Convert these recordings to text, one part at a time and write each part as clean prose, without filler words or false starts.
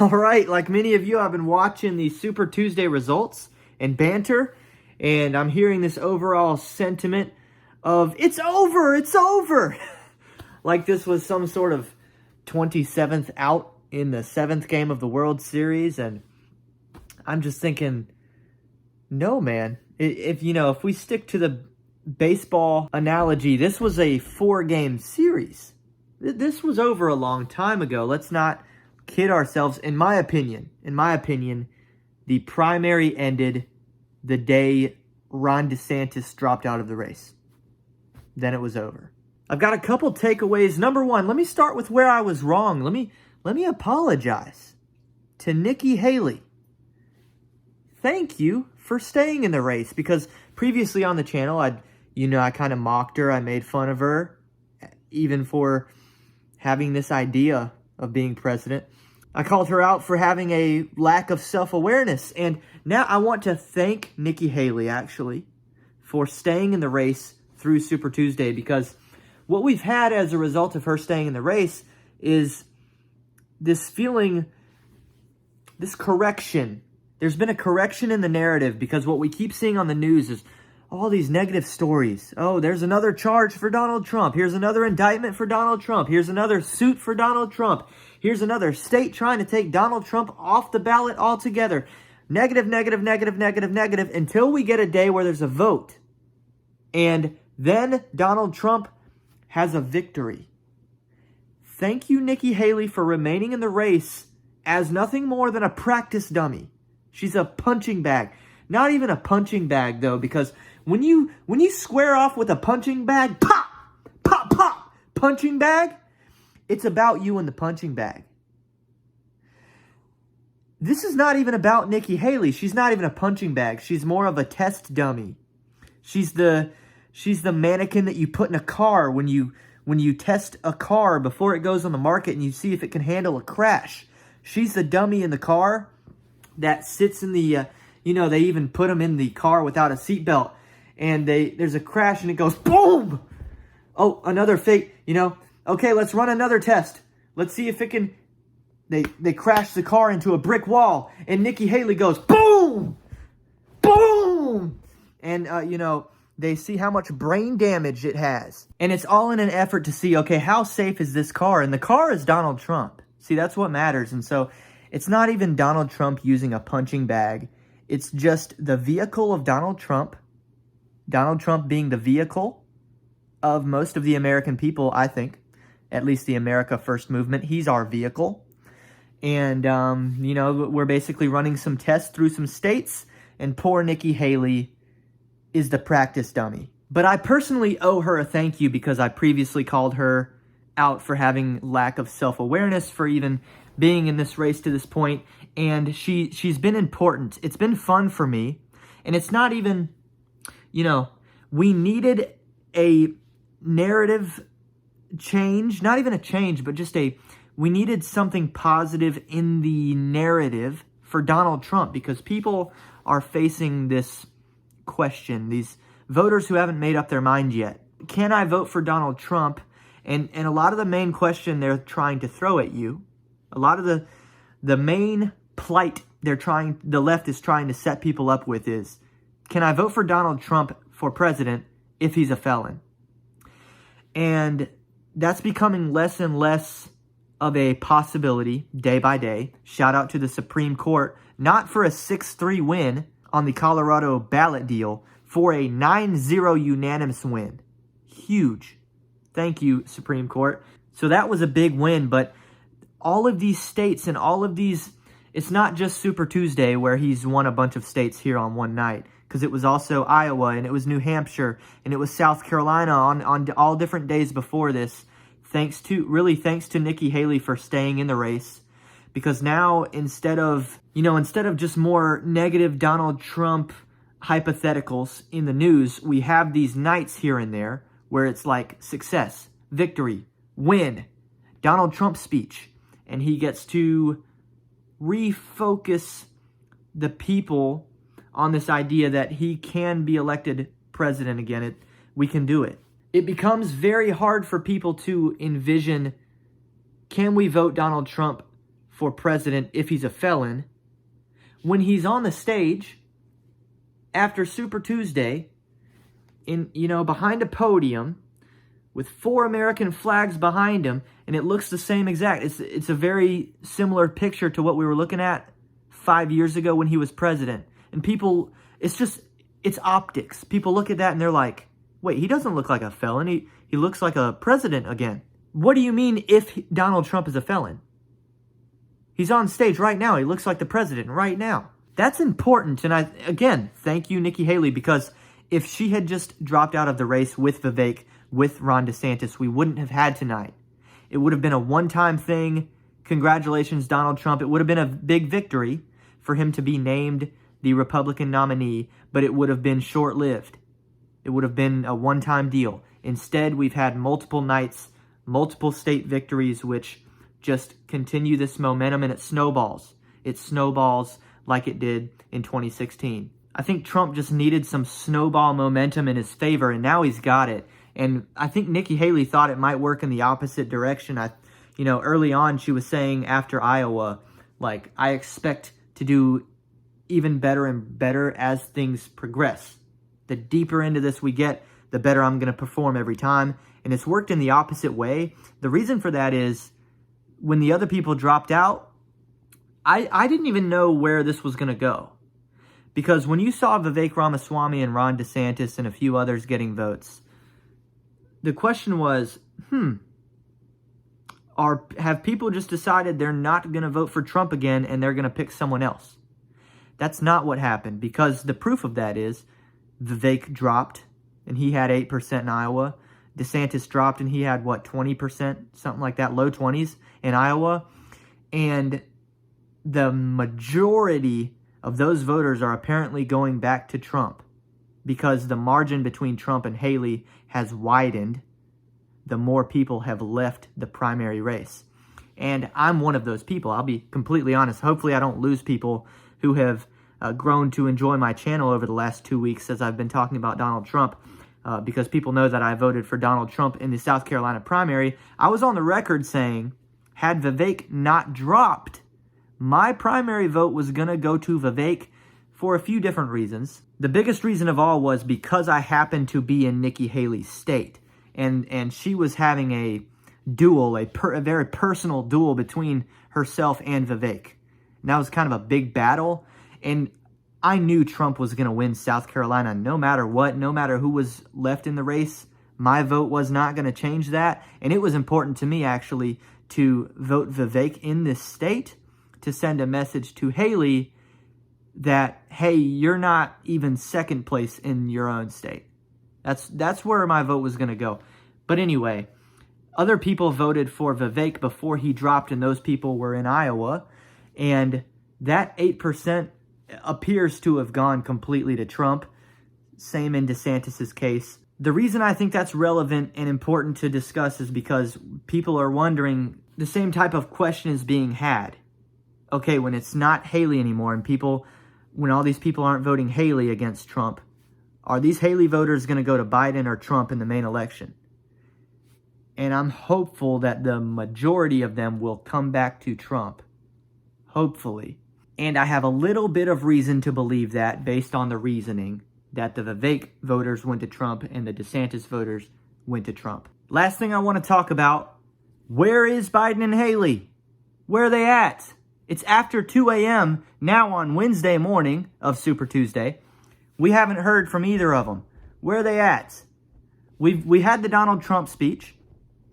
All right, like many of you, I've been watching the Super Tuesday results and banter, and I'm hearing this overall sentiment of, it's over, it's over. Like this was some sort of 27th out in the 7th game of the World Series, and I'm just thinking, no, man. If we stick to the baseball analogy, this was a 4-game series. This was over a long time ago. Let's not kid ourselves. In my opinion, the primary ended the day Ron DeSantis dropped out of the race. Then it was over. I've got a couple takeaways. Number one, let me start with where I was wrong. Let me apologize to Nikki Haley. Thank you for staying in the race, because previously on the channel, I kind of mocked her. I made fun of her, even for having this idea of being president. I called her out for having a lack of self-awareness. And now I want to thank Nikki Haley, actually, for staying in the race through Super Tuesday, because what we've had as a result of her staying in the race is this feeling, this correction. There's been a correction in the narrative, because what we keep seeing on the news is all these negative stories. Oh, there's another charge for Donald Trump. Here's another indictment for Donald Trump. Here's another suit for Donald Trump. Here's another state trying to take Donald Trump off the ballot altogether. Negative, negative, negative, negative, negative, until we get a day where there's a vote. And then Donald Trump has a victory. Thank you, Nikki Haley, for remaining in the race as nothing more than a practice dummy. She's a punching bag. Not even a punching bag, though, because when you square off with a punching bag, pop, pop, pop, punching bag, it's about you and the punching bag. This is not even about Nikki Haley. She's not even a punching bag. She's more of a test dummy. She's the mannequin that you put in a car when you test a car before it goes on the market and you see if it can handle a crash. She's the dummy in the car that sits in the, they even put them in the car without a seatbelt. And there's a crash and it goes boom. Oh, another fake, okay, let's run another test. Let's see if it can, they crash the car into a brick wall. And Nikki Haley goes boom, boom. And, they see how much brain damage it has. And it's all in an effort to see, okay, how safe is this car? And the car is Donald Trump. See, that's what matters. And so it's not even Donald Trump using a punching bag. It's just the vehicle of Donald Trump. Donald Trump being the vehicle of most of the American people, I think. At least the America First movement. He's our vehicle. And, we're basically running some tests through some states. And poor Nikki Haley is the practice dummy. But I personally owe her a thank you, because I previously called her out for having lack of self-awareness, for even being in this race to this point. And she's been important. It's been fun for me. And it's not even, we needed a narrative change. Not even a change, but just we needed something positive in the narrative for Donald Trump, because people are facing this question, these voters who haven't made up their mind yet. Can I vote for Donald Trump? And a lot of the main question they're trying to throw at you, a lot of the main plight the left is trying to set people up with is, can I vote for Donald Trump for president if he's a felon? And that's becoming less and less of a possibility day by day. Shout out to the Supreme Court, not for a 6-3 win on the Colorado ballot deal, for a 9-0 unanimous win. Huge. Thank you, Supreme Court. So that was a big win, but all of these states and all of these, it's not just Super Tuesday where he's won a bunch of states here on one night, because it was also Iowa, and it was New Hampshire, and it was South Carolina on all different days before this. Thanks to Nikki Haley for staying in the race. Because now, instead of just more negative Donald Trump hypotheticals in the news, we have these nights here and there where it's like success, victory, win, Donald Trump speech. And he gets to refocus the people on this idea that he can be elected president again. We can do it. It becomes very hard for people to envision, can we vote Donald Trump for president if he's a felon, when he's on the stage after Super Tuesday behind a podium with 4 American flags behind him, and it looks the same exact. It's a very similar picture to what we were looking at 5 years ago when he was president. And people, it's optics. People look at that and they're like, wait, he doesn't look like a felon. He looks like a president again. What do you mean if Donald Trump is a felon? He's on stage right now. He looks like the president right now. That's important. And again, thank you, Nikki Haley, because if she had just dropped out of the race with Vivek, with Ron DeSantis, we wouldn't have had tonight. It would have been a one-time thing. Congratulations, Donald Trump. It would have been a big victory for him to be named the Republican nominee, but it would have been short-lived. It would have been a one-time deal. Instead, we've had multiple nights, multiple state victories, which just continue this momentum, and it snowballs. It snowballs like it did in 2016. I think Trump just needed some snowball momentum in his favor, and now he's got it. And I think Nikki Haley thought it might work in the opposite direction. Early on, she was saying after Iowa, I expect to do even better and better as things progress. The deeper into this we get, the better I'm going to perform every time. And it's worked in the opposite way. The reason for that is when the other people dropped out, I didn't even know where this was going to go. Because when you saw Vivek Ramaswamy and Ron DeSantis and a few others getting votes, the question was, have people just decided they're not going to vote for Trump again and they're going to pick someone else? That's not what happened, because the proof of that is Vivek dropped and he had 8% in Iowa. DeSantis dropped and he had, 20%? Something like that, low 20s in Iowa. And the majority of those voters are apparently going back to Trump because the margin between Trump and Haley has widened. The more people have left the primary race. And I'm one of those people. I'll be completely honest. Hopefully I don't lose people who have grown to enjoy my channel over the last 2 weeks as I've been talking about Donald Trump, because people know that I voted for Donald Trump in the South Carolina primary. I was on the record saying, had Vivek not dropped, my primary vote was going to go to Vivek for a few different reasons. The biggest reason of all was because I happened to be in Nikki Haley's state. And she was having a duel, a very personal duel between herself and Vivek. And that was kind of a big battle. And I knew Trump was going to win South Carolina no matter what, no matter who was left in the race. My vote was not going to change that. And it was important to me, actually, to vote Vivek in this state to send a message to Haley that, hey, you're not even second place in your own state. That's where my vote was going to go. But anyway, other people voted for Vivek before he dropped, and those people were in Iowa. And that 8% appears to have gone completely to Trump. Same in DeSantis' case. The reason I think that's relevant and important to discuss is because people are wondering, the same type of question is being had. Okay, when it's not Haley anymore, and when all these people aren't voting Haley against Trump, are these Haley voters going to go to Biden or Trump in the main election? And I'm hopeful that the majority of them will come back to Trump. Hopefully. And I have a little bit of reason to believe that based on the reasoning that the Vivek voters went to Trump and the DeSantis voters went to Trump. Last thing I want to talk about, where is Biden and Haley? Where are they at? It's after 2 a.m. now on Wednesday morning of Super Tuesday. We haven't heard from either of them. Where are they at? We had the Donald Trump speech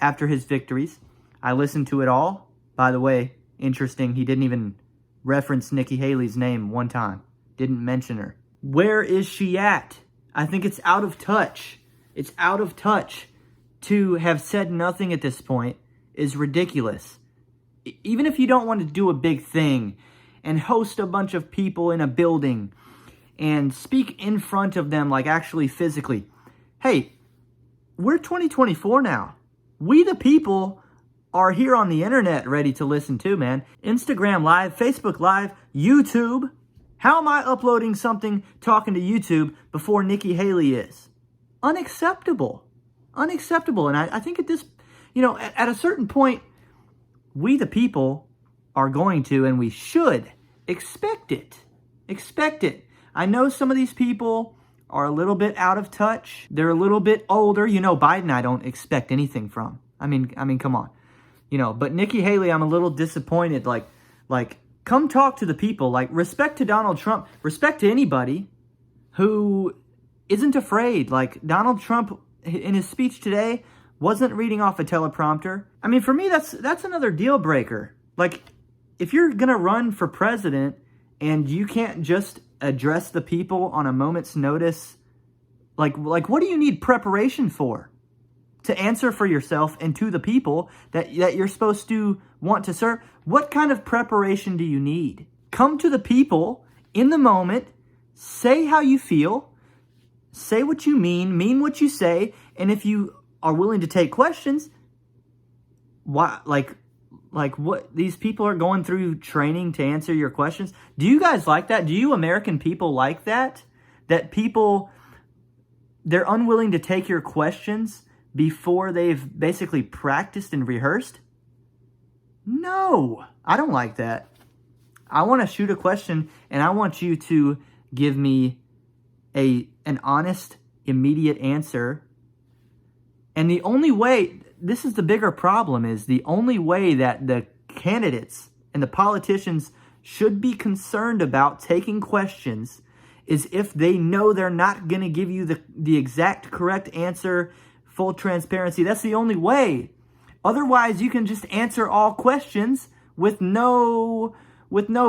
after his victories. I listened to it all. By the way, interesting, he didn't even reference Nikki Haley's name one time. Didn't mention her. Where is she at? I think it's out of touch. It's out of touch. To have said nothing at this point is ridiculous. Even if you don't want to do a big thing and host a bunch of people in a building and speak in front of them, like actually physically. Hey, we're 2024 now. We the people are here on the internet ready to listen to, man. Instagram Live, Facebook Live, YouTube. How am I uploading something talking to YouTube before Nikki Haley is? Unacceptable. Unacceptable. And I think at this, at a certain point, we the people are going to, and we should expect it. Expect it. I know some of these people are a little bit out of touch. They're a little bit older. You know, Biden, I don't expect anything from. I mean, come on. You know, but Nikki Haley, I'm a little disappointed. Like, come talk to the people. Like, respect to Donald Trump. Respect to anybody who isn't afraid. Like, Donald Trump, in his speech today, wasn't reading off a teleprompter. I mean, for me, that's another deal breaker. Like, if you're going to run for president and you can't just address the people on a moment's notice, like what do you need preparation for? To answer for yourself and to the people that you're supposed to want to serve? What kind of preparation do you need? Come to the people in the moment, say how you feel, say what you mean what you say, and if you are willing to take questions, why, like what, these people are going through training to answer your questions. Do you guys like that? Do you American people like that? That people, they're unwilling to take your questions before they've basically practiced and rehearsed? No, I don't like that. I want to shoot a question and I want you to give me an honest, immediate answer. And the only way, this is the bigger problem, is the only way that the candidates and the politicians should be concerned about taking questions is if they know they're not going to give you the exact correct answer, full transparency. That's the only way. Otherwise, you can just answer all questions with no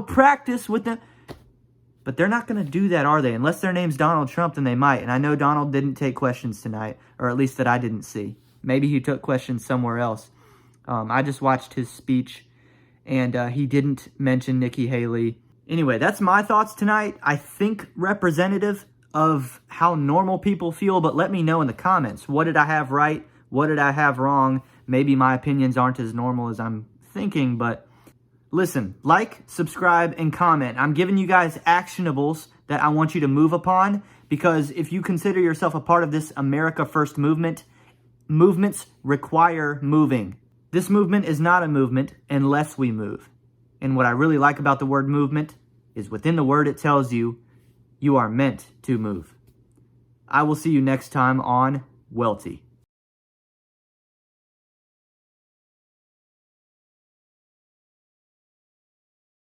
practice, but they're not going to do that, are they? Unless their name's Donald Trump, then they might. And I know Donald didn't take questions tonight, or at least that I didn't see. Maybe he took questions somewhere else. I just watched his speech, and he didn't mention Nikki Haley. Anyway, that's my thoughts tonight. I think representative of how normal people feel, but let me know in the comments. What did I have right? What did I have wrong? Maybe my opinions aren't as normal as I'm thinking, but listen, like, subscribe, and comment. I'm giving you guys actionables that I want you to move upon, because if you consider yourself a part of this America First movement, movements require moving. This movement is not a movement unless we move. And what I really like about the word movement is within the word it tells you, you are meant to move. I will see you next time on UUELTE.